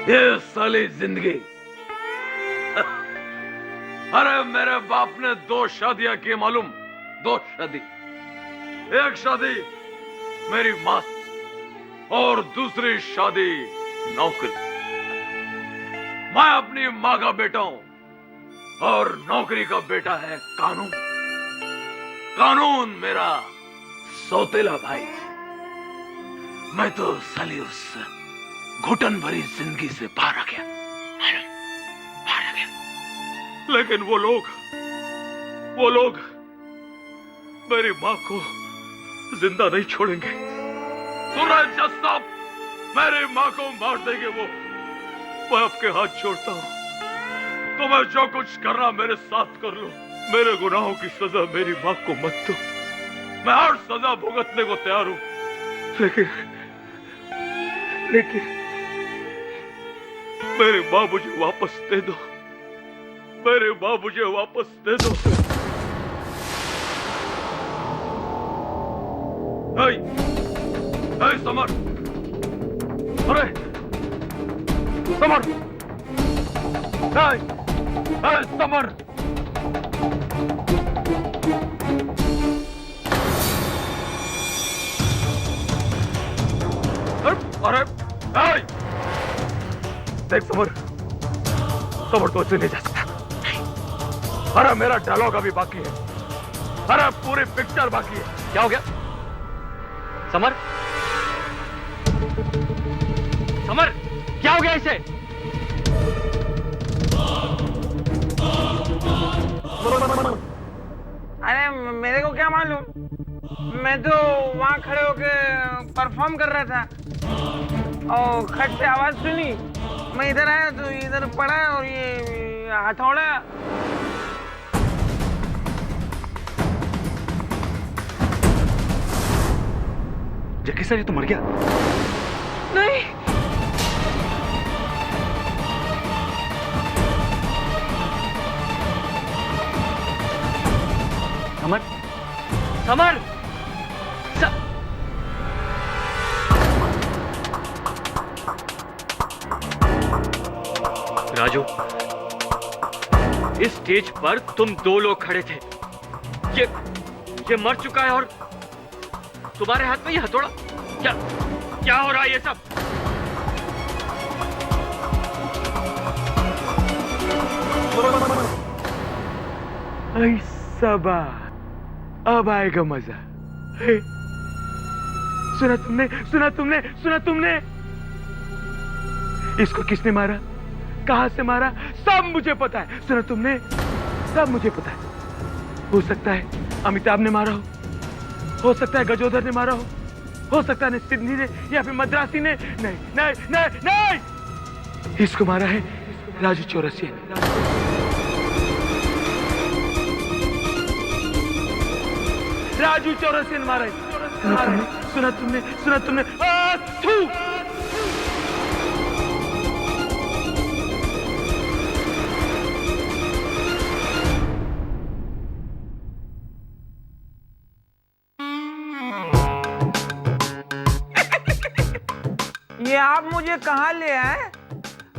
ये साली जिंदगी। अरे मेरे बाप ने 2 शादियां की मालूम, 2 शादी। एक शादी मेरी मां और दूसरी शादी नौकरी। मैं अपनी मां का बेटा हूं और नौकरी का बेटा है कानून। कानून मेरा सौतेला भाई। मैं तो साली उस घुटन भरी जिंदगी से बाहर आ गया, बाहर आ गया। लेकिन वो लोग मेरी मां को जिंदा नहीं छोड़ेंगे। सूरज जज साहब, मेरी मां को मार देंगे वो। मैं आपके हाथ जोड़ता हूं, तुम्हें जो कुछ करना मेरे साथ कर लो। मेरे गुनाहों की सजा मेरी मां को मत दो। मैं हर सजा भुगतने को तैयार हूं, लेकिन मेरी मां मुझे वापस दे दो। मेरी मां मुझे वापस दे दो। समर, अरे समर, समर, अरे देख समर, समर तो ऐसे नहीं जा सकता। अरे मेरा डायलॉग अभी बाकी है। अरे पूरी पिक्चर बाकी है। क्या हो गया समर? समर, क्या हो गया इसे? अरे मेरे को क्या मालूम, मैं तो वहां खड़े होके परफॉर्म कर रहा था और खट से आवाज सुनी। मैं इधर आया तो इधर पड़ा और ये हथौड़ा। जक्की सर, ये तो मर गया। नहीं, समर, समर, राजू, इस स्टेज पर तुम 2 लोग खड़े थे। ये मर चुका है और तुम्हारे हाथ में ये हथौड़ा। क्या हो रहा है ये सब? ऐसा बात, अब आएगा मजा। सुना तुमने? इसको किसने मारा, कहां से मारा, सब मुझे पता है। सुना तुमने? सब मुझे पता है। हो सकता है अमिताभ ने मारा हो सकता है गजोधर ने मारा हो सकता है सिडनी ने या फिर मद्रासी ने। नहीं नहीं नहीं नहीं, इसको मारा है राजू चौरसिया ने। राजू चौरसिया ने मारा है। सुना तुमने? ये आप मुझे कहाँ ले आए?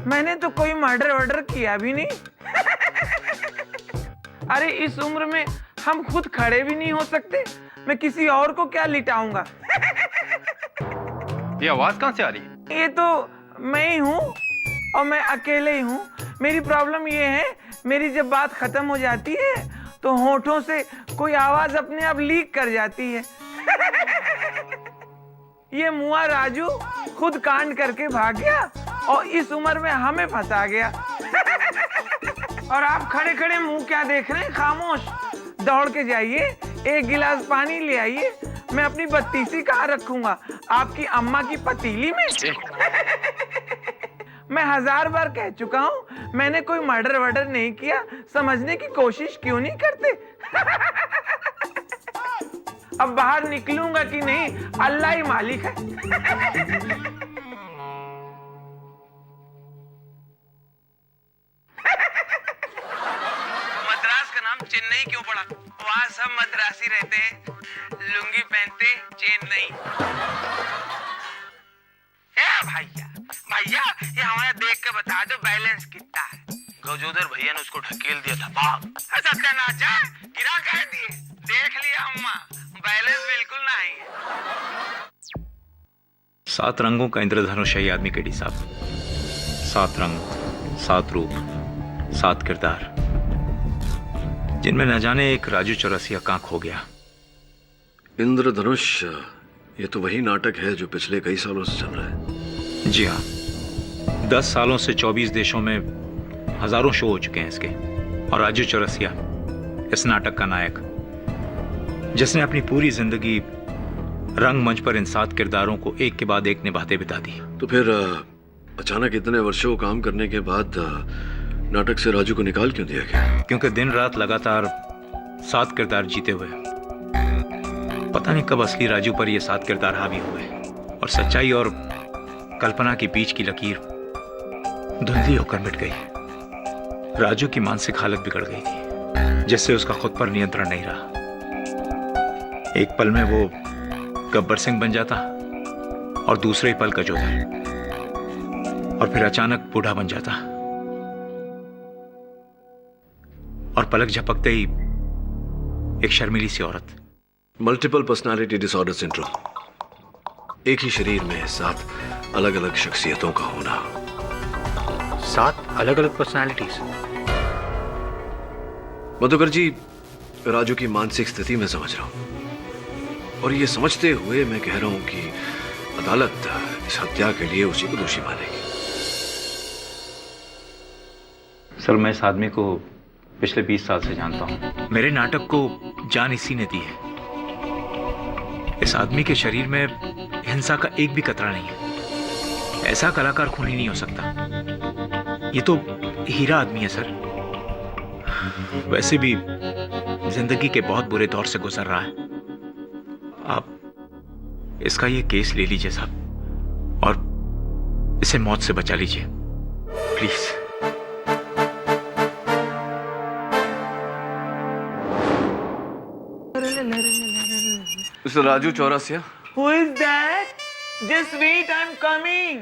मैंने तो कोई मर्डर किया भी नहीं। अरे इस उम्र में हम खुद खड़े भी नहीं हो सकते, मैं किसी और को क्या लिटाऊंगा। ये आवाज कहां से आ रही है? ये तो मैं ही हूँ और मैं अकेले ही हूँ। मेरी प्रॉब्लम ये है, मेरी जब बात खत्म हो जाती है तो होठों से कोई आवाज अपने आप लीक कर जाती है। ये मुआ राजू खुद कांड करके भाग गया और इस उम्र में हमें फंसा गया। और आप खड़े खड़े मुंह क्या देख रहे हैं? खामोश, दौड़ के जाइए, 1 गिलास पानी ले आइए। मैं अपनी बत्तीसी कहाँ रखूंगा? आपकी अम्मा की पतीली में। मैं 1000 बार कह चुका हूँ, मैंने कोई मर्डर नहीं किया। समझने की कोशिश क्यों नहीं करते? अब बाहर निकलूंगा कि नहीं, अल्लाह ही मालिक है। मद्रास का नाम चेन्नई क्यों पड़ा? वहां सब मद्रासी रहते हैं, लुंगी पहनते, चेन्नई। भैया भैया ये हमें देख के बता दो बैलेंस कितना है। गजोदर भैया ने उसको ढकेल दिया था भाग। सत्यानाश गिरा कह दिए। देख लिया अम्मा, बैलेंस बिल्कुल नहीं है। 7 रंगों का इंद्रधनुष है ये आदमी केडी साहब। 7 रंग, 7 रूप, 7 किरदार, जिनमें न जाने एक राजू चौरसिया कहाँ खो गया। इंद्रधनुष, ये तो वही नाटक है जो पिछले कई सालों से चल रहा है। जी हाँ, 10 सालों से 24 देशों में हजारों शो हो चुके हैं इसके। और राजू चौरसिया इस नाटक का नायक, जिसने अपनी पूरी जिंदगी रंगमंच पर इन 7 किरदारों को एक के बाद एक निभाते बिता दी। तो फिर अचानक इतने वर्षों काम करने के बाद नाटक से राजू को निकाल क्यों दिया गया? क्योंकि दिन रात लगातार 7 किरदार जीते हुए पता नहीं कब असली राजू पर ये 7 किरदार हावी हुए और सच्चाई और कल्पना के बीच की लकीर धुंधली होकर मिट गई। राजू की मानसिक हालत बिगड़ गई थी, जिससे उसका खुद पर नियंत्रण नहीं रहा। एक पल में वो गब्बर सिंह बन जाता और दूसरे पल गजोदर, और फिर अचानक बूढ़ा बन जाता और पलक झपकते ही एक शर्मीली सी औरत। मल्टीपल पर्सनालिटी डिसऑर्डर सिंड्रोम, एक ही शरीर में 7 अलग अलग शख्सियतों का होना। 7 अलग अलग पर्सनालिटीज। मधुकर जी, राजू की मानसिक स्थिति मैं समझ रहा हूं, और ये समझते हुए मैं कह रहा हूं कि अदालत इस हत्या के लिए उसी को दोषी मानेगी। सर, मैं इस आदमी को पिछले 20 साल से जानता हूं। मेरे नाटक को जान इसी ने दी है। इस आदमी के शरीर में हिंसा का एक भी कतरा नहीं है। ऐसा कलाकार खूनी नहीं हो सकता। ये तो हीरा आदमी है सर। वैसे भी जिंदगी के बहुत बुरे दौर से गुजर रहा है। आप इसका ये केस ले लीजिए साहब, और इसे मौत से बचा लीजिए please. Mister Raju Chaurasia. Who is that? Just wait, I'm coming.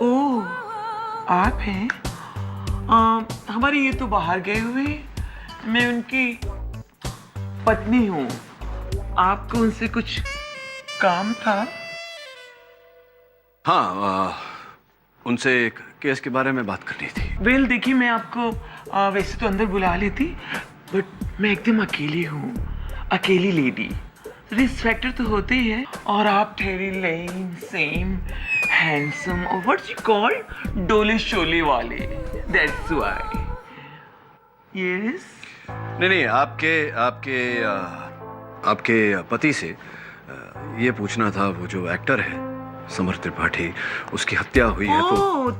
ओह, आप हैं? हमारे ये तो बाहर गए हुए। मैं उनकी पत्नी हूँ। आपको उनसे कुछ काम था? हाँ, उनसे एक केस के बारे में बात करनी थी। वेल देखिए, मैं आपको वैसे तो अंदर बुला लेती, बट मैं एकदम अकेली हूँ, अकेली लेडी। रिस्क फैक्टर तो होते ही है, और आप ठहरी लेन सेम हैंडसम और व्हाट्स यू कॉल डोले शोले वाले, दैट्स व्हाई। यस। नहीं, आपके पति से ये पूछना था, वो जो एक्टर है समर त्रिपाठी, उसकी हत्या हुई है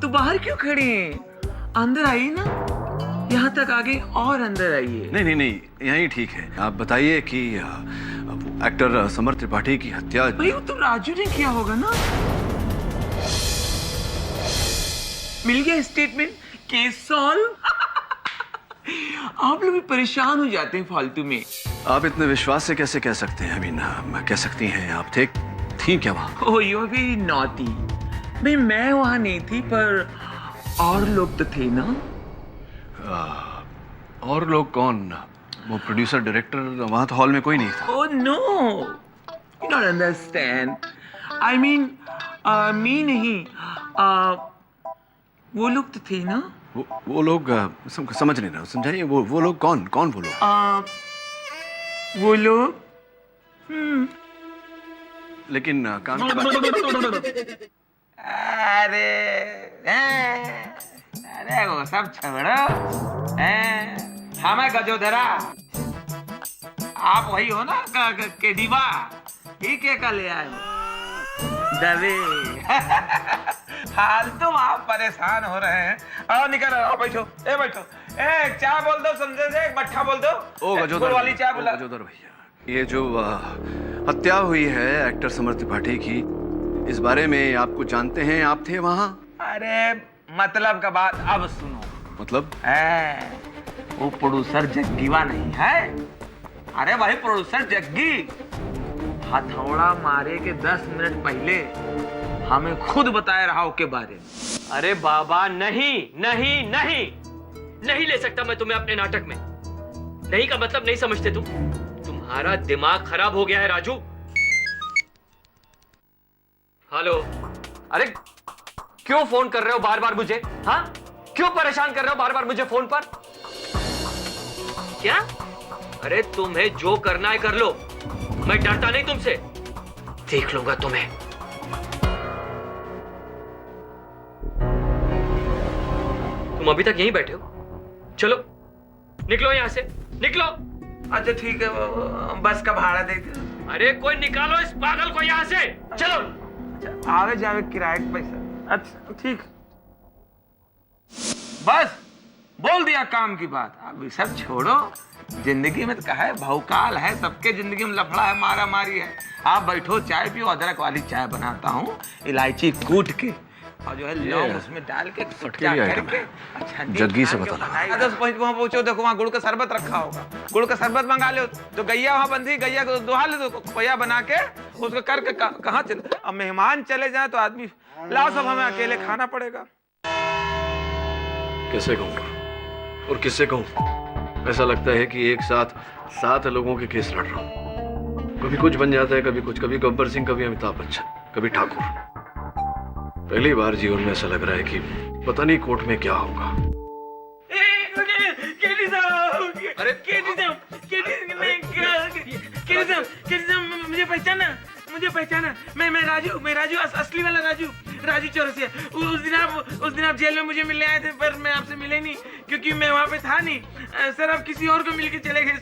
तो बाहर क्यों खड़े हैं? अंदर आइए ना, यहाँ तक आगे और अंदर आइए। नहीं, यहीं ठीक है। आप बताइए कि एक्टर समर त्रिपाठी की हत्या। भाई वो तो राजू ने किया होगा ना। मिल गया स्टेटमेंट, केस सॉल्व। आप लोग भी परेशान हो जाते हैं फालतू में। आप इतने विश्वास से कैसे कह सकते हैं? कह सकती हैं आप थी क्या वहाँ? ओह, यू आर वेरी नॉटी। भाई मैं वहाँ नहीं थी, पर और लोग तो थे ना। और लोग कौन? वो प्रोड्यूसर, डायरेक्टर, वहाँ तो हॉल में कोई नहीं था। Oh no, you don't understand. I mean, मी नहीं, वो लोग तो थे ना। वो लोग समझ नहीं रहा, समझाइए। वो लोग कौन वो लोग? वो लोग लेकिन काम के बारे। अरे वो सब छोड़ो। हमें गजोधरा, आप वही हो ना केडीवा? ये क्या ले आए दबे? हाल तुम आप परेशान हो रहे हैं। आओ निकल, आओ बैठो। बैठो। चाय बोल दो, समझे से एक मट्ठा बोल दो। ओ गजोधर वाली चाय बोला। गजोधर भैया, ये जो हत्या हुई है एक्टर समर त्रिपाठी की, इस बारे में आप कुछ जानते हैं? आप थे वहाँ? अरे मतलब का बात अब सुनो। मतलब? वो प्रोड्यूसर जग्गीवा नहीं है? अरे भाई प्रोड्यूसर जग्गी हथौड़ा मारे के 10 मिनट पहले हमें खुद बताए राव के बारे में। अरे बाबा नहीं नहीं नहीं नहीं ले सकता मैं तुम्हें अपने नाटक में। नहीं का मतलब नहीं समझते तुम? तुम्हारा दिमाग खराब हो गया है राजू। हेलो। अरे क्यों फोन कर रहे हो बार बार मुझे? हाँ, क्यों परेशान कर रहे हो बार बार मुझे फोन पर? क्या? अरे तुम्हें जो करना है कर लो, मैं डरता नहीं तुमसे। देख लूंगा तुम्हें। तुम अभी तक यहीं बैठे हो? चलो निकलो यहां से, निकलो। अच्छा ठीक है, बस का भाड़ा दे दो। अरे कोई निकालो इस पागल को यहां से, चलो। अच्छा, आवे जावे किराए का पैसा। अच्छा ठीक, बस बोल दिया काम की बात। अभी सब छोड़ो, जिंदगी में तो कहा है भौकाल है, सबके जिंदगी में लफड़ा है, मारा मारी है। आप बैठो, चाय पियो, अदरक वाली चाय बनाता हूँ, इलायची कूट के और जो है लौंग उसमें डाल के फटका करके। अच्छा जग्गी से बता वहां पहुंचो, देखो वहां गुड़ का शरबत रखा होगा, गुड़ का शरबत मंगा लो। तो गैया वहां बंधी, गैया को दोहा ले दो, खोया बना के उसको करके कहाँ चले। अब मेहमान चले जाए तो आदमी लाओ, सब हमें अकेले खाना पड़ेगा। कैसे कहूँ और किससे कहूँ? ऐसा लगता है कि एक साथ 7 लोगों के केस लड़ रहा हूँ। कभी कुछ बन जाता है, कभी कुछ, कभी गब्बर सिंह, कभी अमिताभ बच्चन, कभी ठाकुर। पहली बार जीवन में ऐसा लग रहा है कि पता नहीं कोर्ट में क्या होगा। अरे मुझे पहचाना, मैं राजू, असली वाला राजू चौरसिया। उस दिन आप जेल में मुझे मिलने आए थे, पर मैं आपसे मिले नहीं क्योंकि मैं वहाँ पे था नहीं। सर आप किसी और को मिलके चले गए।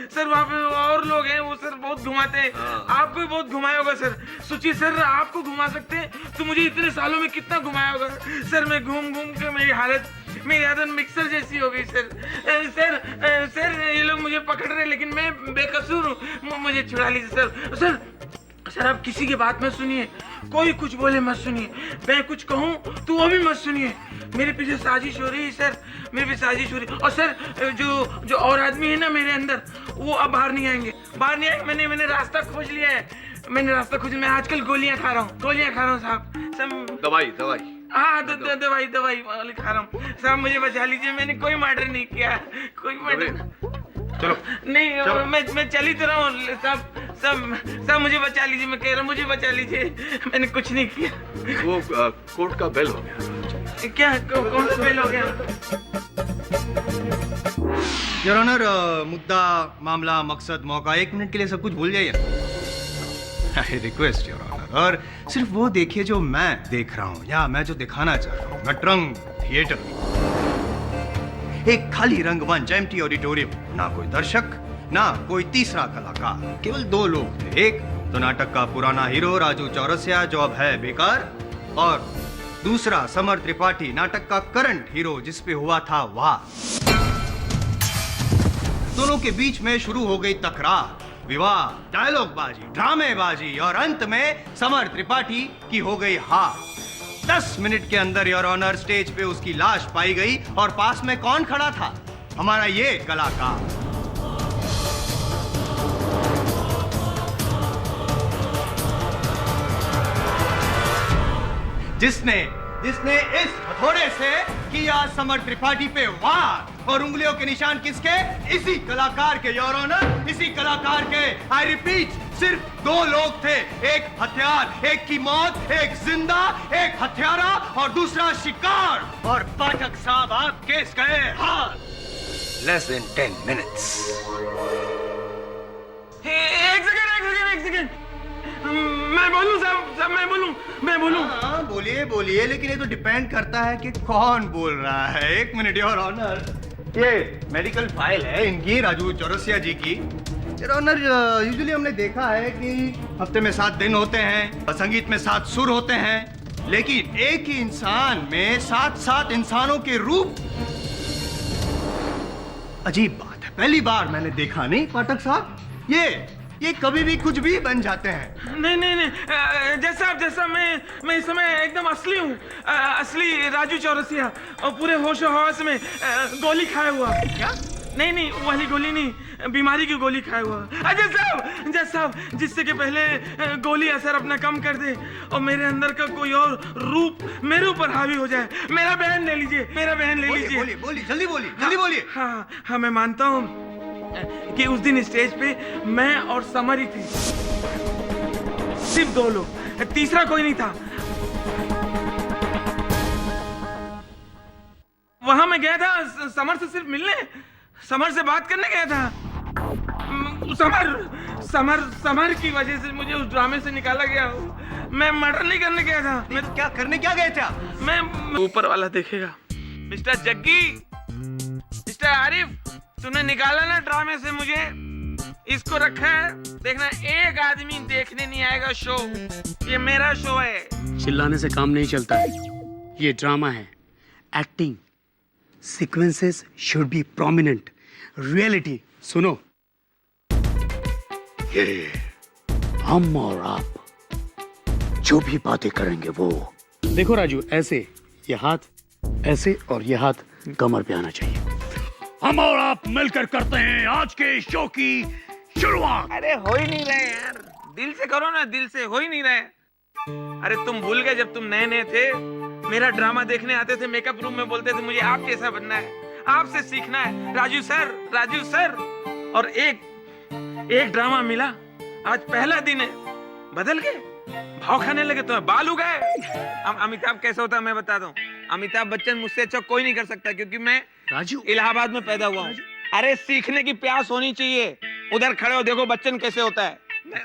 सर वहाँ पे और लोग हैं, वो सर बहुत घुमाते हैं। आपको भी बहुत घुमाया होगा सर। सोचिए सर, आपको घुमा सकते हैं तो मुझे इतने सालों में कितना घुमाया होगा सर। मैं घूम के मेरी आदत मिक्सर जैसी हो गई सर। सर ये लोग मुझे पकड़ रहे, लेकिन मैं बेकसूर हूँ, मुझे छुड़ा लीजिए सर। सर आप किसी की बात मत सुनिए, कोई कुछ बोले मत सुनिए, मैं कुछ कहूँ तो वो भी मत सुनिए। मेरे पीछे साजिश हो रही है सर, मेरे पीछे साजिश हो रही है। और सर जो और आदमी है ना मेरे अंदर, वो अब बाहर नहीं आएंगे। मैंने रास्ता खोज लिया है। मैं आजकल गोलियां खा रहा हूँ साहब। दवाई हाँ दवाई वाली खा रहा हूँ साहब। मुझे बचा लीजिए, मैंने कोई मर्डर नहीं किया, कोई मर्डर। चलो नहीं, मैं चल ही तो रहा हूँ सब मुझे बचा लीजिए। मैं कह रहा हूँ मुझे बचा लीजिए, मैंने कुछ नहीं किया। वो कोर्ट का बेल हो गया। क्या कौन सा बेल हो गया? योर ऑनर, मुद्दा, मामला, मकसद, मौका, 1 मिनट के लिए सब कुछ भूल जाइए। आई रिक्वेस्ट योर ऑनर, और सिर्फ वो देखिए जो मैं देख रहा हूँ या मैं जो दिखाना चाह रहा हूँ। नटरंग थिएटर, एक खाली रंगमंच, एम्प्टी ऑडिटोरियम, ना कोई दर्शक, ना कोई तीसरा कलाकार, केवल 2 लोग थे। एक तो नाटक का पुराना हीरो राजू चौरसिया, जो अब है बेकार, और दूसरा समर त्रिपाठी, नाटक का करंट हीरो, जिसपे हुआ था वार। दोनों के बीच में शुरू हो गई तकरार, विवाद, डायलॉगबाजी, ड्रामेबाजी, और अंत में समर त्रिपाठी की हो गई हार। 10 मिनट के अंदर योर ऑनर स्टेज पे उसकी लाश पाई गई, और पास में कौन खड़ा था? हमारा ये कलाकार। जिसने इस हथौड़े से किया समर त्रिपाठी पे वार, और उंगलियों के निशान किसके? इसी कलाकार के योर ऑनर, इसी कलाकार के। आई रिपीट, सिर्फ 2 लोग थे, एक हथियार, एक की मौत, एक जिंदा, एक हत्यारा और दूसरा शिकार। और पाठक साहब, आप केस गए हार। Less than 10 minutes. एक सेकंड, मैं बोलूं साहब, मैं बोलूं। हाँ, बोलिए, लेकिन ये तो डिपेंड करता है कि कौन बोल रहा है। 1 मिनट योर ऑनर, ये मेडिकल फाइल है इनकी, राजू चौरसिया जी की। योर ऑनर, यूजुअली हमने देखा है कि हफ्ते में 7 दिन होते हैं, संगीत में 7 सुर होते हैं, लेकिन एक ही इंसान में 7 इंसानों के रूप। अजीब बात है, पहली बार मैंने देखा। नहीं पाठक साहब, ये कभी भी कुछ भी बन जाते हैं। नहीं, जैसा मैं इस समय एकदम असली हूँ, असली राजू चौरसिया, और पूरे होश हवास में गोली खाया हुआ। क्या नहीं नहीं, वो वाली गोली नहीं, बीमारी की गोली खाया हुआ। जज साहब, जिससे कि पहले गोली असर अपना कम कर दे और मेरे अंदर का कोई और रूप मेरे ऊपर हावी हो जाए। मेरा बहन ले लीजिए, मेरा बहन ले लीजिए। बोलिए बोलिए, जल्दी बोलिए, जल्दी बोलिए। हाँ हाँ, मैं मानता हूँ कि उस दिन स्टेज पे मैं और समर ही थे, सिर्फ 2 लोग, तीसरा कोई नहीं था। वहां मैं गया था समर से सिर्फ मिलने, समर से बात करने गया था। समर की वजह से मुझे उस ड्रामे से निकाला गया। मैं मर्डर नहीं करने गया था। मैं क्या करने क्या गए थे आप? मैं ऊपर वाला देखेगा। मिस्टर जग्गी, मिस्टर आरिफ, तूने निकाला ना ड्रामे से मुझे, इसको रखा है। देखना, एक आदमी देखने नहीं आएगा शो। ये मेरा शो है। चिल्लाने से काम नहीं चलता है, ये ड्रामा है, acting. Sequences should be prominent, reality. सुनो, ये हम और आप जो भी बातें करेंगे वो देखो राजू, ऐसे ये हाथ ऐसे और ये हाथ कमर पे आना चाहिए। हम और आप मिलकर करते हैं आज के शो की शुरुआत। अरे हो ही नहीं रहे यार, दिल से करो ना, दिल से। हो ही नहीं रहे। अरे तुम भूल गए जब तुम नए नए थे, मेरा ड्रामा देखने आते थे, मेकअप रूम में बोलते थे मुझे आप जैसा बनना है, आपसे सीखना है, राजू सर। और एक ड्रामा मिला, आज पहला दिन है, बदल गए, भाव खाने लगे, तो बाल उगाए। अमिताभ कैसे होता है मैं बता दूं। अमिताभ बच्चन मुझसे अच्छा कोई नहीं कर सकता, क्योंकि मैं राजू इलाहाबाद में पैदा हुआ हूँ। अरे सीखने की प्यास होनी चाहिए। उधर खड़े हो, देखो बच्चन कैसे होता है।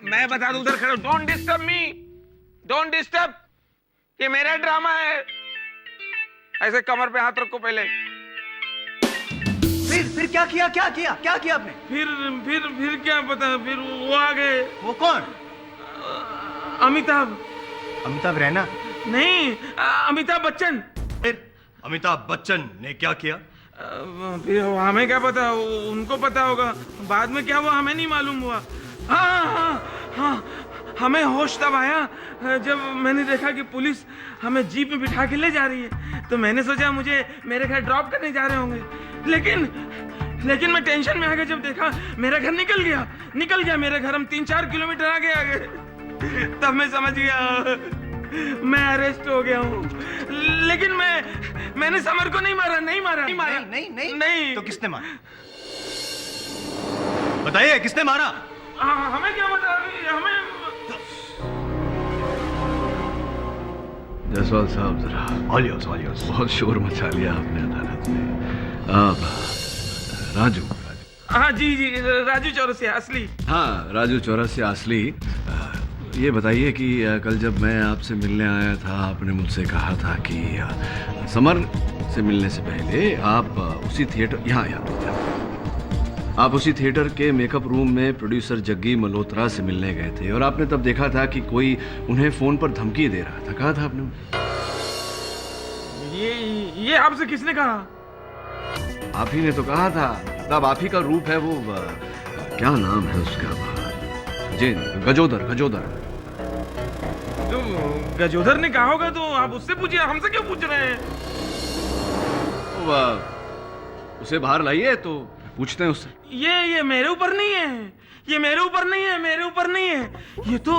मैं बता दूं, उधर खड़े हो, don't disturb me, don't disturb. ये मेरा ड्रामा है। ऐसे कमर पे हाथ रखो पहले। फिर क्या किया आपने? फिर क्या पता, फिर वो आ गए। वो कौन? अमिताभ रैना? नहीं, अमिताभ बच्चन। फिर अमिताभ बच्चन ने क्या किया? फिर हमें क्या पता, उनको पता होगा। बाद में क्या हुआ हमें नहीं मालूम हुआ। हाँ, हमें होश तब आया जब मैंने देखा कि पुलिस हमें जीप में बिठा के ले जा रही है। तो मैंने सोचा मुझे मेरे घर ड्रॉप करने जा रहे होंगे, लेकिन मैं टेंशन में आ गया जब देखा मेरा घर निकल गया मेरा घर। हम 3-4 किलोमीटर आगे। तब मैं समझ गया मैं अरेस्ट हो गया हूँ। लेकिन मैंने समर को नहीं मारा। नहीं। तो किसने मारा? बताइए, किसने मारा? हमें क्या बता, हमें। जसवाल साहब, जरा ऑलियोस बहुत शोर मचा लिया आपने अदालत में। आप राजू। हाँ जी, राजू चौरसिया असली। हाँ, राजू चौरसिया असली। ये बताइए कि कल जब मैं आपसे मिलने आया था, आपने मुझसे कहा था कि समर से मिलने से पहले आप उसी थिएटर आप उसी थिएटर के मेकअप रूम में प्रोड्यूसर जग्गी मल्होत्रा से मिलने गए थे, और आपने तब देखा था कि कोई उन्हें फोन पर धमकी दे रहा था। कहा था आपने? ये आपसे किसने कहा? आप ही ने तो कहा था। तब आप ही का रूप है वो, क्या नाम है उसका? गजोदर। तो गजोदर ने कहा होगा तो आप उससे पूछिए, हमसे क्यों पूछ रहे हैं? उसे बाहर लाइए तो पूछते हैं उससे। ये मेरे ऊपर नहीं है, मेरे ऊपर नहीं है। ये तो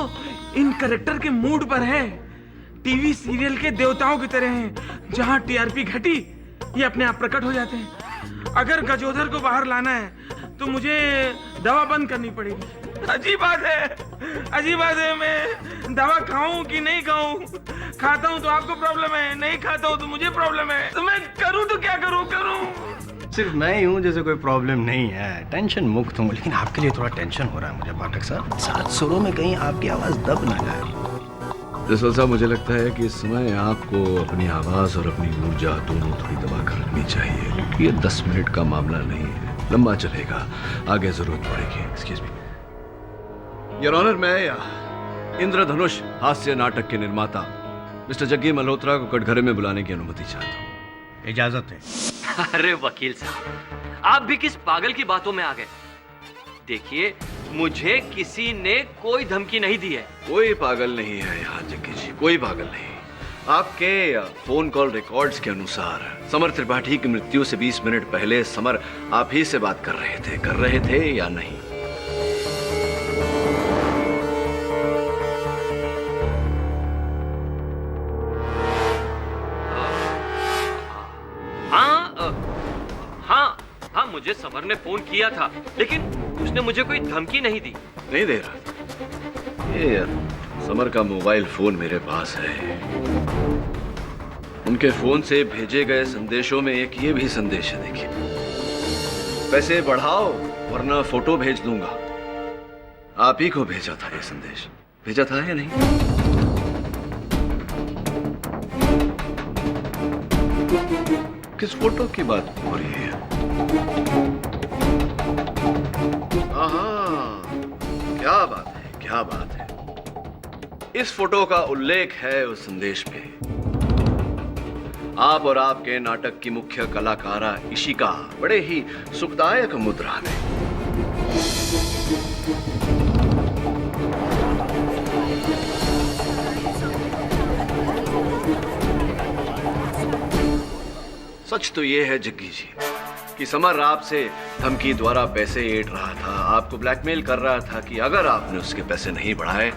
इन कैरेक्टर के मूड पर है। टीवी सीरियल के देवताओं की तरह हैं, जहां टीआरपी घटी ये अपने आप प्रकट हो जाते हैं। अगर गजोदर को बाहर लाना है तो मुझे दवा बंद करनी पड़ेगी। अजीब बात है, मैं दवा खाऊं कि नहीं खाऊं? खाता हूं तो आपको प्रॉब्लम है, नहीं खाता हूं तो मुझे प्रॉब्लम है। तो मैं करूं तो क्या करूं? सिर्फ मैं ही हूँ जैसे कोई प्रॉब्लम नहीं है, टेंशन मुक्त हूँ। लेकिन आपके लिए थोड़ा टेंशन हो रहा है मुझे पाठक साहब। 7 सुरों में कहीं आपकी आवाज दब ना जाए। जसवाल साहब, मुझे लगता है कि इस समय आपको अपनी आवाज और अपनी ऊर्जा दोनों थोड़ी दबा कर रखनी चाहिए, क्योंकि ये 10 मिनट का मामला नहीं है, लंबा चलेगा, आगे जरूरत पड़ेगी। एक्सक्यूज मी योर ऑनर, मैं इंद्रधनुष हास्य नाटक के निर्माता मिस्टर जग्गी मल्होत्रा को कटघरे में बुलाने की अनुमति चाहता हूँ। इजाजत है। अरे वकील साहब, आप भी किस पागल की बातों में आ गए? देखिए, मुझे किसी ने कोई धमकी नहीं दी है। कोई पागल नहीं है यहाँ जग्गी जी, कोई पागल नहीं। आपके फोन कॉल रिकॉर्ड्स के अनुसार समर त्रिपाठी की मृत्यु से 20 मिनट पहले समर आप ही से बात कर रहे थे या नहीं? हाँ, मुझे समर ने फोन किया था, लेकिन उसने मुझे कोई धमकी नहीं दी। नहीं दे रहा? ये यार, समर का मोबाइल फोन मेरे पास है। उनके फोन से भेजे गए संदेशों में एक ये भी संदेश है, देखिए। पैसे बढ़ाओ वरना फोटो भेज दूंगा। आप ही को भेजा था ये संदेश, भेजा था या नहीं? किस फोटो की बात हो रही है? हाँ, क्या बात है, क्या बात है। इस फोटो का उल्लेख है उस संदेश में। आप और आपके नाटक की मुख्य कलाकारा इशिका बड़े ही सुखदायक मुद्रा में। सच तो यह है जग्गी जी कि समर आपसे धमकी द्वारा पैसे ऐंठ रहा था, आपको ब्लैकमेल कर रहा था कि अगर आपने उसके पैसे नहीं बढ़ाए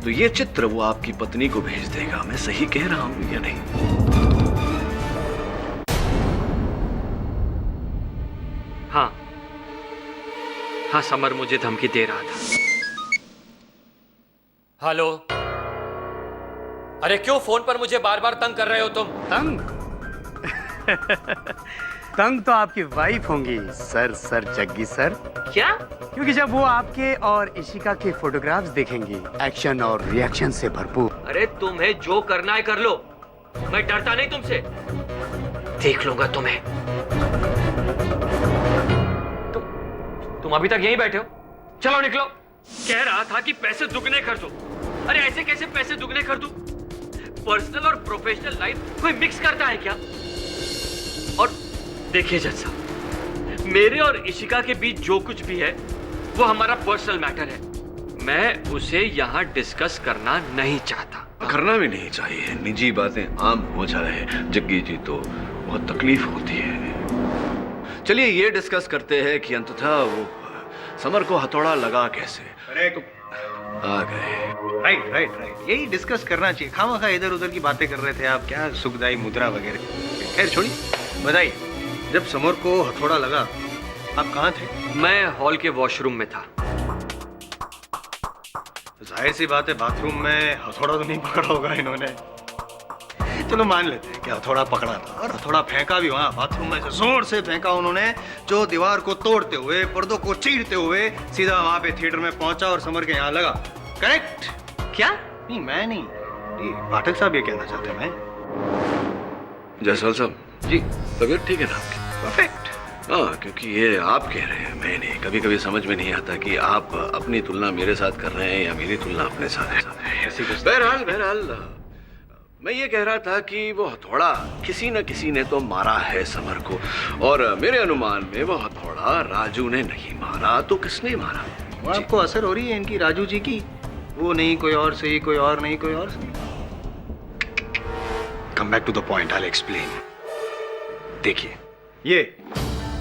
तो ये चित्र वो आपकी पत्नी को भेज देगा। मैं सही कह रहा हूं या नहीं? हाँ, समर मुझे धमकी दे रहा था। हेलो, अरे क्यों फोन पर मुझे बार बार तंग कर रहे हो तुम? तंग? तंग तो आपकी वाइफ होंगी सर जग्गी सर। क्या? क्योंकि जब वो आपके और इशिका के फोटोग्राफ्स देखेंगी एक्शन और रिएक्शन से भरपूर। अरे तुम्हें जो करना है कर लो, मैं डरता नहीं तुमसे। देख लूंगा तुम्हें। तुम अभी तक यहीं बैठे हो? चलो निकलो। कह रहा था कि पैसे दुगने कर दो। अरे ऐसे कैसे पैसे दुगने कर दूं? पर्सनल और प्रोफेशनल लाइफ कोई मिक्स करता है क्या? और देखिए जज साहब, मेरे और इशिका के बीच जो कुछ भी है वो हमारा पर्सनल मैटर है। मैं उसे यहाँ डिस्कस करना नहीं चाहता। करना भी नहीं चाहिए। निजी बातें आम हो जाए जग्गी जी तो बहुत तकलीफ होती है। चलिए ये डिस्कस करते हैं कि अंततः वो समर को हथौड़ा लगा कैसे। आ गए। राइट यही डिस्कस करना चाहिए। खामखा इधर उधर की बातें कर रहे थे आप, क्या सुखदाई मुद्रा वगैरह। खैर छोड़िए, बताइए जब समर को हथौड़ा लगा आप कहाँ थे? मैं हॉल के वॉशरूम में था। जाहिर सी बात है बाथरूम में हथौड़ा तो नहीं पकड़ा होगा इन्होंने। चलो मान लेते हैं कि हथौड़ा पकड़ा था और हथौड़ा फेंका भी वहां बाथरूम में से जोर से फेंका उन्होंने, जो दीवार को तोड़ते हुए, पर्दों को चीरते हुए सीधा वहां पे थिएटर में पहुंचा और समर के यहाँ लगा। करेक्ट? क्या? नहीं मैं नहीं, पाठक साहब ये कहना चाहते हैं। मैं जायसवाल साहब जी, तबीयत ठीक है ना आपकी? परफेक्ट। हाँ, क्योंकि ये आप कह रहे हैं, मैं नहीं। कभी कभी समझ में नहीं आता कि आप अपनी तुलना मेरे साथ कर रहे हैं या मेरी तुलना अपने साथ। बहरहाल मैं ये कह रहा था कि वो हथौड़ा किसी न किसी ने तो मारा है समर को, और मेरे अनुमान में वो हथौड़ा राजू ने नहीं मारा तो किसने मारा? वो आपको असर हो रही है इनकी राजू जी की? वो नहीं कोई और सही, कोई और नहीं कोई और सही। Come back to the point, I will explain. देखिए ये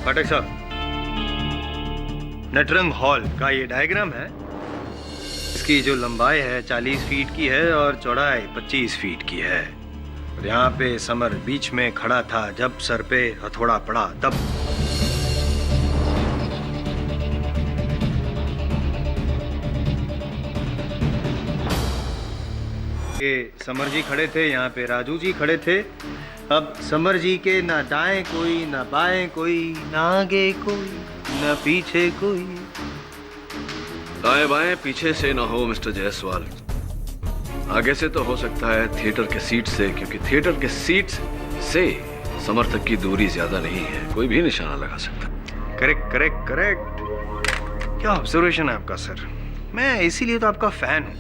पाठक साहब, नटरंग हॉल का ये डायग्राम है। इसकी जो लंबाई है 40 फीट की है और चौड़ाई 25 फीट की है। और यहाँ पे समर बीच में खड़ा था जब सर पे हथौड़ा पड़ा तब। ये समर जी खड़े थे, यहाँ पे राजू जी खड़े थे। अब समर जी के ना दाएं कोई, ना बाएं कोई, ना आगे कोई, ना पीछे कोई। दाएं बाएं पीछे से ना हो मिस्टर जायसवाल, आगे से तो हो सकता है थिएटर के सीट से, क्योंकि थिएटर के सीट से समर तक की दूरी ज्यादा नहीं है, कोई भी निशाना लगा सकता। Correct correct correct. क्या ऑब्जर्वेशन है आपका सर। मैं इसीलिए तो आपका फैन हूँ।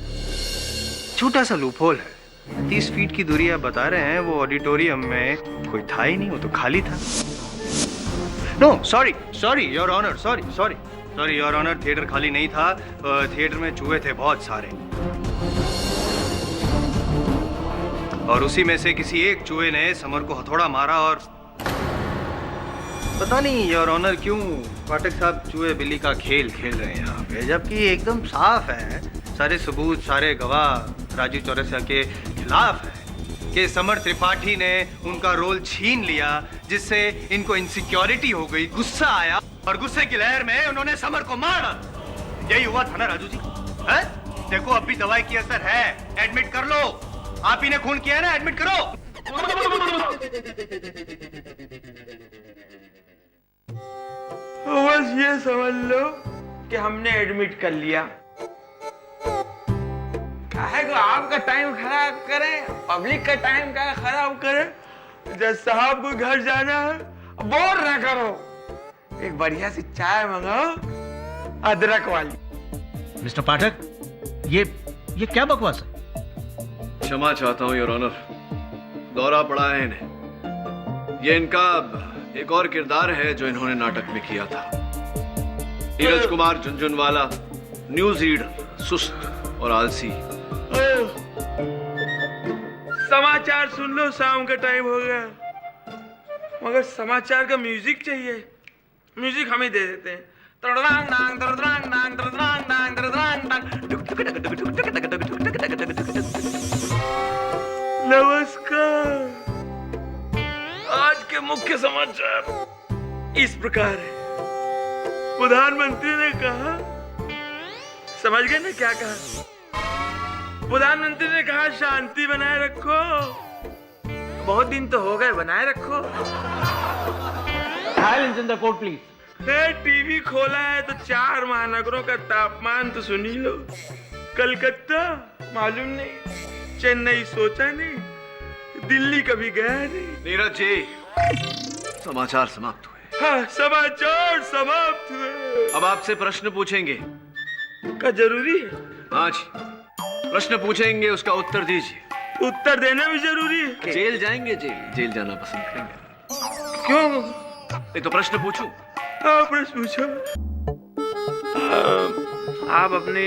छोटा सा लूपहोल है, 30 फीट की दूरी आप बता रहे हैं, वो ऑडिटोरियम में कोई था ही नहीं, वो तो खाली था। No sorry your honour, sorry your honour, theatre खाली नहीं था, थिएटर में चूहे थे बहुत सारे। और उसी में से किसी एक चूहे ने समर को हथौड़ा मारा और पता नहीं योर ऑनर क्यों पाठक साहब चूहे बिल्ली का खेल खेल रहे हैं यहाँ पे, जबकि एकदम साफ है, सारे सबूत सारे गवाह राजू चौरसिया के खिलाफ है कि समर त्रिपाठी ने उनका रोल छीन लिया, जिससे इनको इनसिक्योरिटी हो गई, गुस्सा आया और गुस्से की लहर में उन्होंने समर को मारा। यही हुआ था ना राजू जी? है? देखो अब भी दवाई की असर है, एडमिट कर लो। आप ही ने खून किया है ना, एडमिट करो। बस ये समझ लो कि हमने एडमिट कर लिया। काहे को आपका टाइम खराब करें, पब्लिक का टाइम का खराब करें। जज साहब को घर जाना है, बोर ना करो, एक बढ़िया सी चाय मंगाओ अदरक वाली। मिस्टर पाठक, ये क्या बकवास है? क्षमा चाहता हूँ योर ऑनर, दौरा पड़ा है इन्हें। ये इनका एक और किरदार है जो इन्होंने नाटक में किया था। नीरज कुमार झुनझुनवाला, न्यूज रीडर, सुस्त और आलसी। समाचार सुन लो, शाम का टाइम हो गया, मगर समाचार का म्यूजिक चाहिए। म्यूजिक हम ही दे देते हैं। नमस्कार। आज के मुख्य समाचार इस प्रकार है। प्रधानमंत्री ने कहा, समझ गए ना क्या कहा? प्रधानमंत्री ने कहा शांति बनाए रखो। बहुत दिन तो हो गए, बनाए रखो। Silence in the court, please. TV खोला है तो 4 महानगरों का तापमान तो सुन ही लो। कलकत्ता मालूम नहीं, चेन्नई सोचा नहीं, दिल्ली कभी गया नहीं। नीरज जी, समाचार समाप्त हुए। हाँ, समाचार समाप्त हुए। अब आपसे प्रश्न पूछेंगे। क्या जरूरी है? हाँ जी, प्रश्न पूछेंगे, उसका उत्तर दीजिए। उत्तर देना भी जरूरी है? जेल जाएंगे? जेल जाना पसंद करेंगे? क्यों? नहीं तो प्रश्न पूछूं? हाँ, प्रश्न पूछो। आप अपनी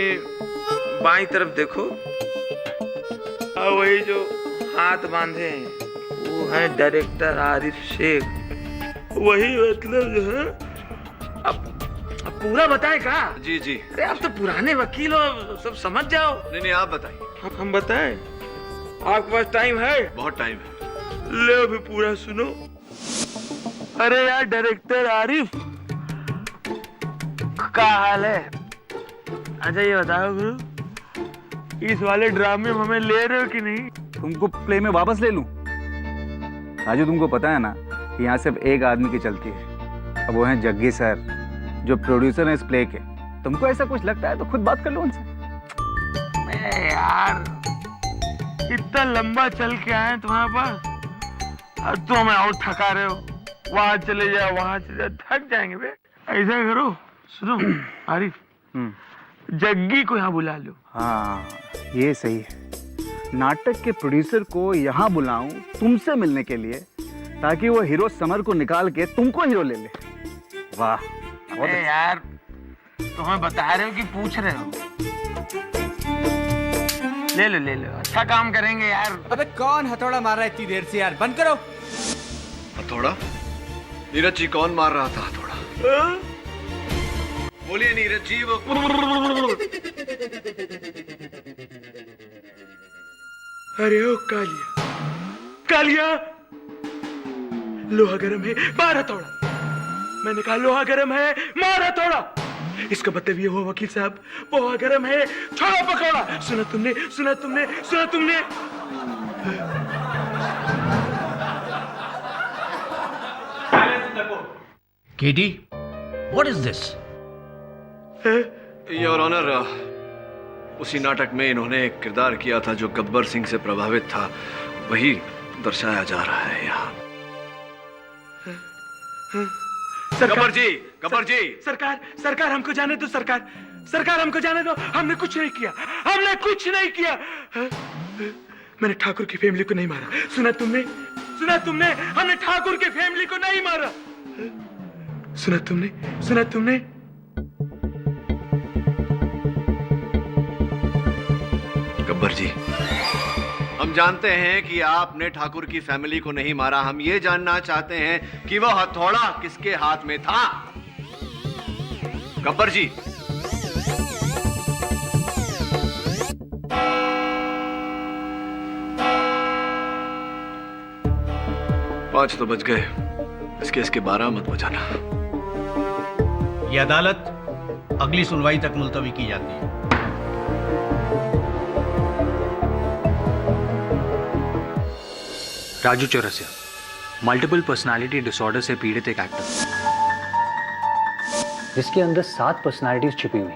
बाईं तरफ देखो, वही जो हाथ बांधे हैं वो है डायरेक्टर आरिफ शेख। वही मतलब जो है। अब पूरा बताएं का? जी जी। अरे आप तो पुराने वकील हो, सब समझ जाओ। नहीं आप बताइए। हम बताएं? आपके पास टाइम है? बहुत टाइम है। ले अभी पूरा सुनो। अरे यार डायरेक्टर आरिफ, क्या हाल है? अच्छा ये बताओ गुरु, इस वाले ड्रामे में हमें ले रहे हो कि नहीं? तुमको प्ले में वापस ले लूं? राजू, तुमको पता है ना कि यहाँ सिर्फ एक आदमी की चलती है, अब वो है जग्गी सर, जो प्रोड्यूसर है इस प्ले के। तुमको ऐसा कुछ लगता है तो खुद बात कर लो उनसे। यार इतना लंबा चल के आए तुम्हारे पास और तुम हमें और थका रहे हो। वहां चले जाओ, वहां चले जाओ, थक जाएंगे बे। ऐसा करो, सुनो आरिफ, जग्गी को यहाँ बुला लो। हाँ, ये सही है। नाटक के प्रोड्यूसर को यहाँ बुलाऊं तुमसे मिलने के लिए, ताकि वो हीरो समर को निकाल के तुमको हीरो ले ले। वाह। अरे यार तुम्हें बता रहे हो कि पूछ रहे हो? ले लो, अच्छा काम करेंगे यार। अबे कौन हथौड़ा मार रहा है इतनी देर से यार? बंद करो। हथौड़ा? नीरज जी, कौन मार रहा था हथौड़ा? बोलिए नीरज जी। वो अरे ओ कालिया, लोहा गरम है, मार हथौड़ा। मैंने कहा लोहा गरम है, मार हथौड़ा। इसका मतलब ये हुआ वकील साहब, लोहा गरम है, छोड़ो पकौड़ा। सुना तुमने? KD, what is this? Your honour, उसी नाटक में इन्होंने एक किरदार किया था जो गब्बर सिंह से प्रभावित था, वही दर्शाया जा रहा है यहाँ। गब्बर जी। सरकार हमको जाने दो। सरकार हमको जाने दो। हमने कुछ नहीं किया। मैंने ठाकुर की फैमिली को नहीं मारा। सुना तुमने? हमने ठाकुर की फैमिली को नहीं मारा। सुना तुमने? गब्बर जी, हम जानते हैं कि आपने ठाकुर की फैमिली को नहीं मारा। हम ये जानना चाहते हैं कि वह हथौड़ा किसके हाथ में था। गब्बर जी, पांच तो बज गए, इसके 12 मत बजाना। ये अदालत अगली सुनवाई तक मुलतवी की जाती है। Raju Chaurasia, multiple personality disorder से पीड़ित एक एक्टर जिसके अंदर 7 पर्सनालिटीज छिपी हुई,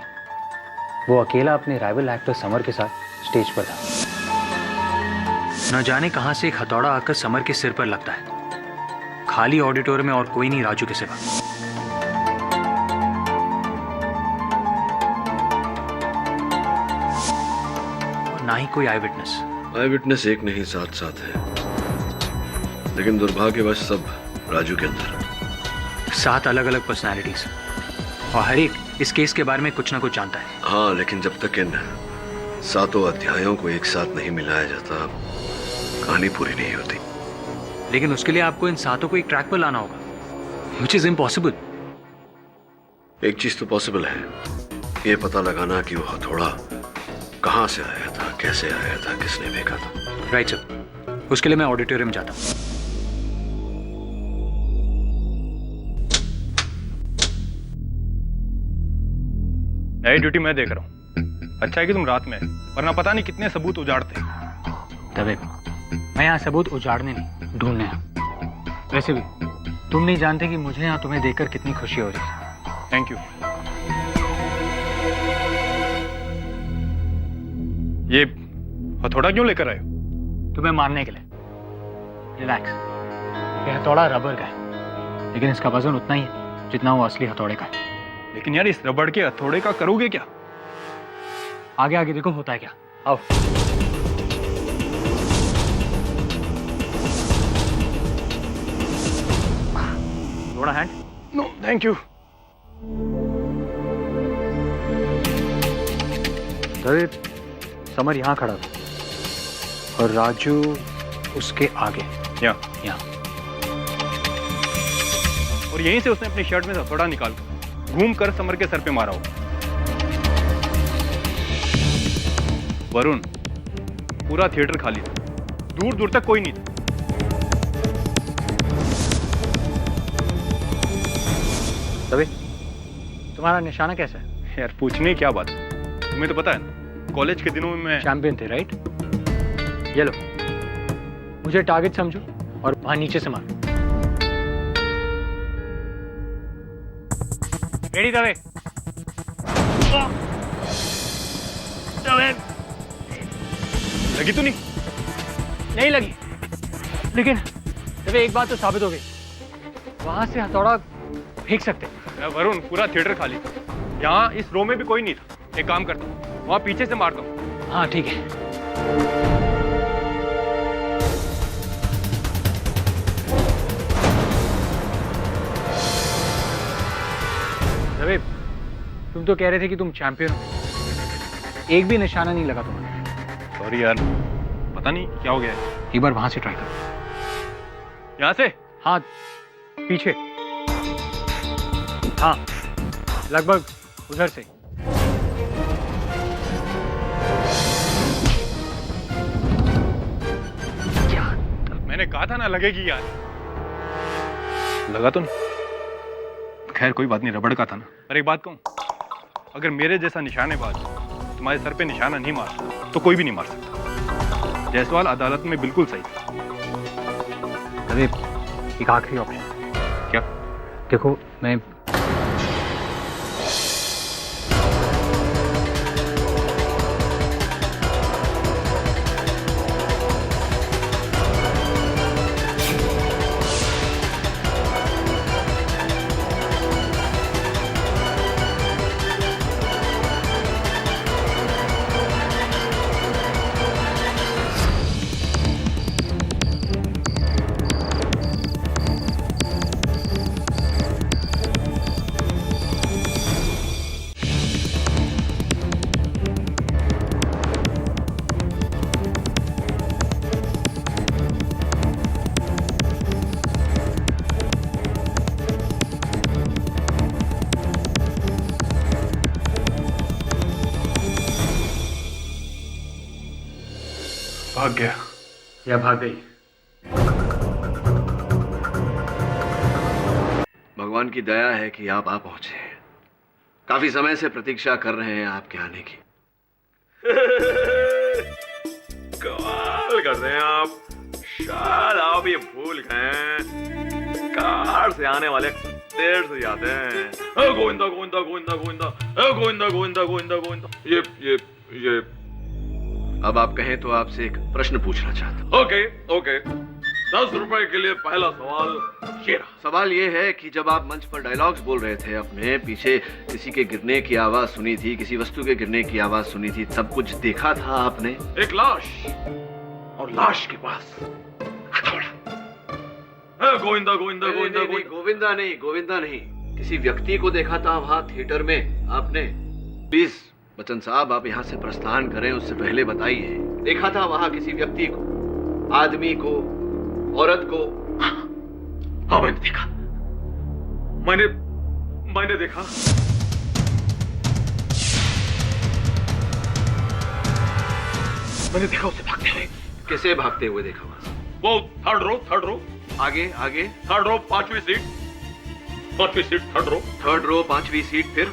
वो अकेला अपने राइवल एक्टर समर के साथ स्टेज पर था। न जाने कहां से एक हथौड़ा आकर समर के सिर पर लगता है। खाली ऑडिटोरियम में और कोई नहीं राजू के सिवा। और ना ही कोई आई विटनेस। आई विटनेस एक नहीं 7 है, लेकिन दुर्भाग्यवश सब राजू के अंदर। 7 अलग अलग पर्सनालिटीज और हर एक इस केस के बारे में कुछ ना कुछ जानता है। हाँ, लेकिन जब तक इन 7 अध्यायों को एक साथ नहीं मिलाया जाता, कहानी पूरी नहीं होती। लेकिन उसके लिए आपको इन 7 को एक ट्रैक पर लाना होगा, which is impossible। एक चीज तो पॉसिबल है, ये पता लगाना कि वो हथौड़ा कहां से आया था, कैसे आया था, किसने फेंका था। राइट सर, उसके लिए मैं ऑडिटोरियम में जाता हूँ। नई ड्यूटी मैं देख रहा हूँ। अच्छा है कि तुम रात में आए, वरना पता नहीं कितने सबूत उजाड़ते। तबे मैं यहाँ सबूत उजाड़ने नहीं, ढूंढने आया। वैसे भी तुम नहीं जानते कि मुझे यहाँ तुम्हें देखकर कितनी खुशी हो रही है। Thank you. ये हथौड़ा क्यों लेकर आए हो? तुम्हें मारने के लिए। रिलैक्स, ये हथौड़ा रबर का है, लेकिन इसका वजन उतना ही है जितना वो असली हथौड़े का है। लेकिन यार, इस रबड़ के हथौड़े का करोगे क्या? आगे आगे देखो होता है क्या। आओ। थोड़ा hand. No thank you. Samar यहाँ खड़ा था और राजू उसके आगे। यहाँ। और यहीं से उसने अपनी शर्ट में से हथौड़ा निकाल घूम कर समर के सर पे मारा हो। वरुण, पूरा थिएटर खाली था, दूर दूर तक कोई नहीं था। तभी तुम्हारा निशाना कैसा है? यार पूछने की क्या बात है, तुम्हें तो पता है ना, कॉलेज के दिनों में मैं चैंपियन थे, राइट? ये लो, मुझे टारगेट समझो और वहां नीचे से मारो। रेडी दवे? लगी तो नहीं? नहीं लगी, लेकिन दवे एक बात तो साबित हो गई, वहां से हथौड़ा फेंक सकते। वरुण, पूरा थिएटर खाली, यहाँ इस रो में भी कोई नहीं था। एक काम करता हूँ, वहां पीछे से मारता हूँ। हाँ ठीक है। दवे, तुम तो कह रहे थे कि तुम चैंपियन हो, एक भी निशाना नहीं लगा तुम्हारा। सॉरी यार, पता नहीं क्या हो गया है। एक बार वहां से ट्राई करो। यहाँ से? हाँ, पीछे। हाँ, लगभग उधर से। मैंने कहा था ना लगेगी यार। लगा तो नहीं? खैर कोई बात नहीं, रबड़ का था ना। पर एक बात कहूं, अगर मेरे जैसा निशानेबाज तुम्हारे सर पे निशाना नहीं मार तो कोई भी नहीं मार सकता। जायसवाल अदालत में बिल्कुल सही था। अरे एक आखिरी ऑप्शन। क्या? देखो, मैं भाग गया या भाग गई? भगवान की दया है कि आप आ पहुंचे। काफी समय से प्रतीक्षा कर रहे हैं आपके आने की। कमाल कर रहे हैं आप। शायद आप ये भूल गए, कार से आने वाले देर से जाते हैं। गोविंदा गोविंदा गोविंदा गोविंदा, गोविंदा गोविंदा गोविंदा गोविंदा। ये अब आप कहें तो आपसे एक प्रश्न पूछना चाहता हूं। ओके ओके, 10 रुपए के लिए पहला सवाल ये रहा। सवाल ये है कि जब आप मंच पर डायलॉग्स बोल रहे थे अपने, पीछे किसी के गिरने की आवाज सुनी थी, किसी वस्तु के गिरने की आवाज सुनी थी, सब कुछ देखा था आपने? एक लाश, और लाश के पास हथौड़ा। गोविंदा गोविंदा गोविंदा गोविंदा नहीं, गोविंदा नहीं, किसी व्यक्ति को देखा था वहां थिएटर में आपने? प्लीज बच्चन साहब, आप यहाँ से प्रस्थान करें उससे पहले बताइए, देखा था वहां किसी व्यक्ति को, आदमी को, औरत को? हाँ मैंने देखा, मैंने देखा। मैंने देखा उसे भागते हुए। कैसे भागते हुए देखा वहां से? वो थर्ड रो। आगे आगे? थर्ड रो, 5वीं सीट, थर्ड रो 5वीं सीट। फिर?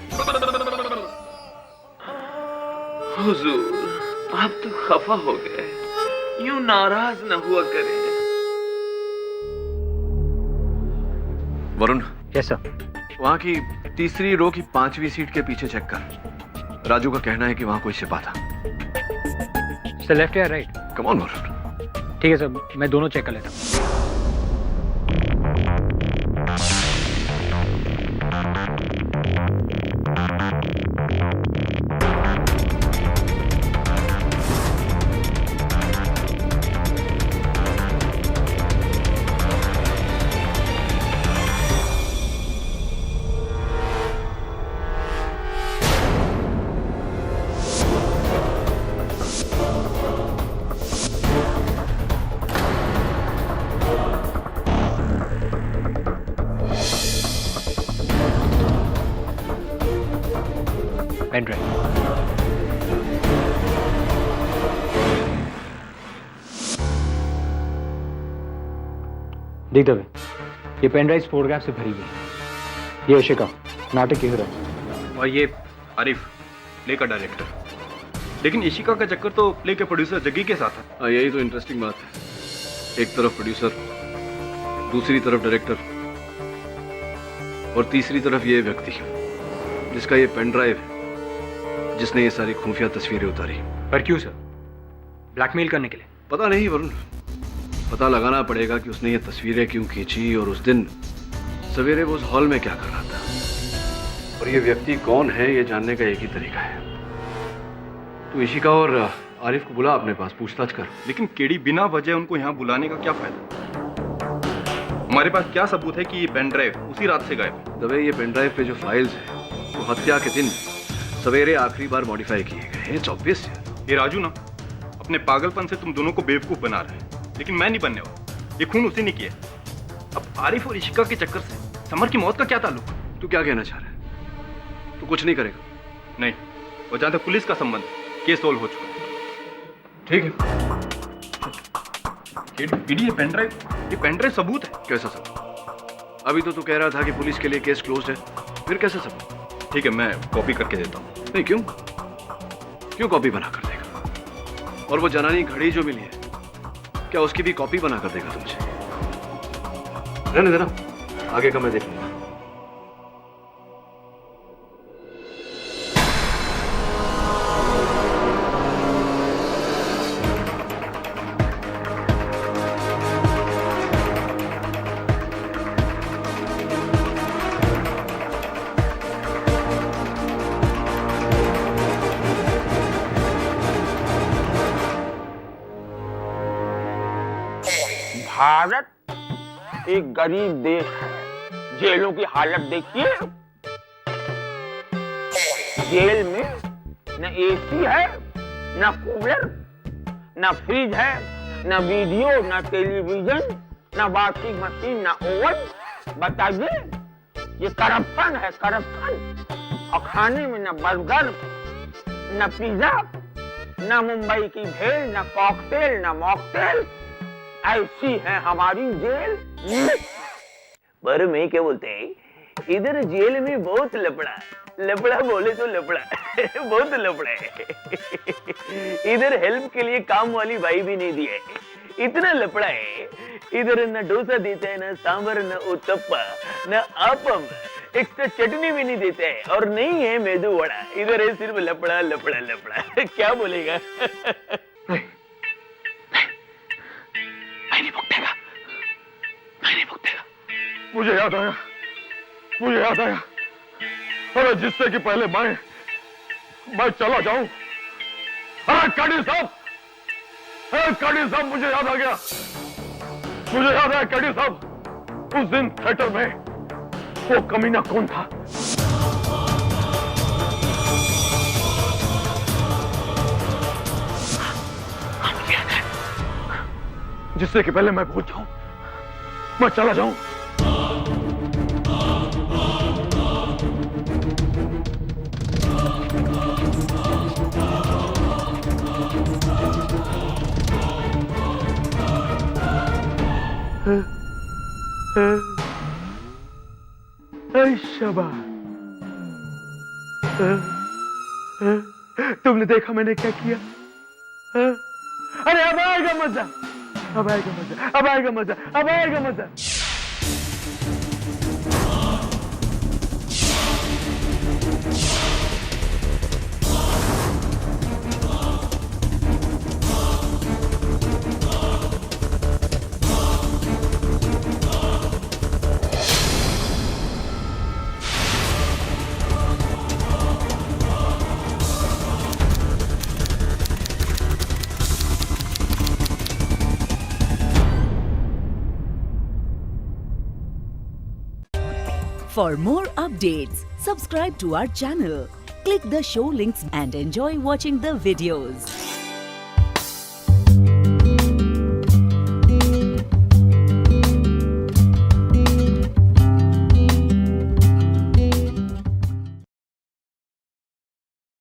हुजूर, आप तो खफा हो गए, यूं नाराज न हुआ करें। Varun, yes sir. वहां की तीसरी रो की 5वीं सीट के पीछे चेक कर। राजू का कहना है कि वहां कोई सिपा था। सर लेफ्ट या राइट? Come on Varun. ठीक है सर, मैं दोनों चेक कर लेता हूँ। Pen drive. देख दबे, ये पेन ड्राइव फोटोग्राफ से भरी हुई है। ये अशिका, नाटक की हीरो, और ये आरिफ, प्ले का डायरेक्टर। लेकिन इशिका का चक्कर तो प्ले के प्रोड्यूसर जग्गी के साथ है। यही तो इंटरेस्टिंग बात है, एक तरफ प्रोड्यूसर, दूसरी तरफ डायरेक्टर, और तीसरी तरफ ये व्यक्ति जिसका ये पेन ड्राइव है, जिसने ये सारी खुफिया तस्वीरें उतारी। पर क्यों सर? ब्लैकमेल करने के लिए? पता नहीं वरुण, पता लगाना पड़ेगा कि उसने ये तस्वीरें क्यों खींची और उस दिन सवेरे वो उस हॉल में क्या कर रहा था। और ये व्यक्ति कौन है, ये जानने का एक ही तरीका है। तू इशिका और आरिफ को बुला अपने पास, पूछताछ कर। लेकिन केडी, बिना वजह उनको यहाँ बुलाने का क्या फायदा? हमारे पास क्या सबूत है कि ये पेन ड्राइव उसी रात से गायब है? दबे, ये पेन ड्राइव पे जो फाइल्स है वो हत्या के दिन सवेरे आखिरी बार मॉडिफाई किए गए हैं। It's obvious. ये राजू ना, अपने पागलपन से तुम दोनों को बेवकूफ बना रहे हैं, लेकिन मैं नहीं बनने वाला। ये खून उसी ने किया। अब आरिफ और इशिका के चक्कर से समर की मौत का क्या ताल्लुक? तू क्या कहना चाह रहा है? तू कुछ नहीं करेगा? नहीं, और जहां तक पुलिस का संबंध है, केस सोल्व हो चुका है। ठीक है। ये पेन ड्राइव सबूत है। कैसा सबूत? अभी तो तू कह रहा था कि पुलिस के लिए केस क्लोज है, फिर कैसे सबूत? ठीक है, मैं कॉपी करके देता हूँ। नहीं, क्यों कॉपी बना कर देगा? और वो जनानी घड़ी जो मिली है, क्या उसकी भी कॉपी बना कर देगा तुमसे? रहने देना, आगे का मैं देख लूंगा। भारत एक गरीब देश है। जेलों की हालत देखिए, जेल में न एसी है, न कूलर, न फ्रिज है, न वीडियो, न टेलीविजन, न वॉशिंग मशीन, न ओवन। बताइए, ये करप्शन है, करप्शन। और खाने में न बर्गर, न पिज्जा, न मुंबई की भेल, न कॉकटेल, न मॉकटेल, ऐसी है हमारी जेल। पर मैं क्या बोलते हैं, इधर जेल में बहुत लपड़ा, लपड़ा बोले तो लपड़ा बहुत लपड़ा है। इधर हेल्प के लिए काम वाली भाई भी नहीं दिए, इतना लपड़ा है। इधर न डोसा देते हैं, न सांभर, न उत्तप्पा, न आपम, एक्स्ट्रा चटनी भी नहीं देते हैं, और नहीं है मेदू वड़ा। इधर है सिर्फ लपड़ा लपड़ा लपड़ा। क्या बोलेगा? मैं नहीं भुगतेगा, मैं नहीं भुगतेगा। मुझे याद आया, मुझे याद आया। अरे जिससे कि पहले मैं चला जाऊं। अरे काडी साहब, काडी साहब, मुझे याद आ गया, मुझे याद आया काडी साहब। उस दिन थिएटर में वो कमीना कौन था? जिससे कि पहले मैं भूल जाऊं, मैं चला जाऊं। शाबाश, तुमने देखा मैंने क्या किया? अरे अब आएगा मजा, अब आएगा मजा, अब आएगा मजा, अब आएगा मजा। For more updates, subscribe to our channel, click the show links and enjoy watching the videos.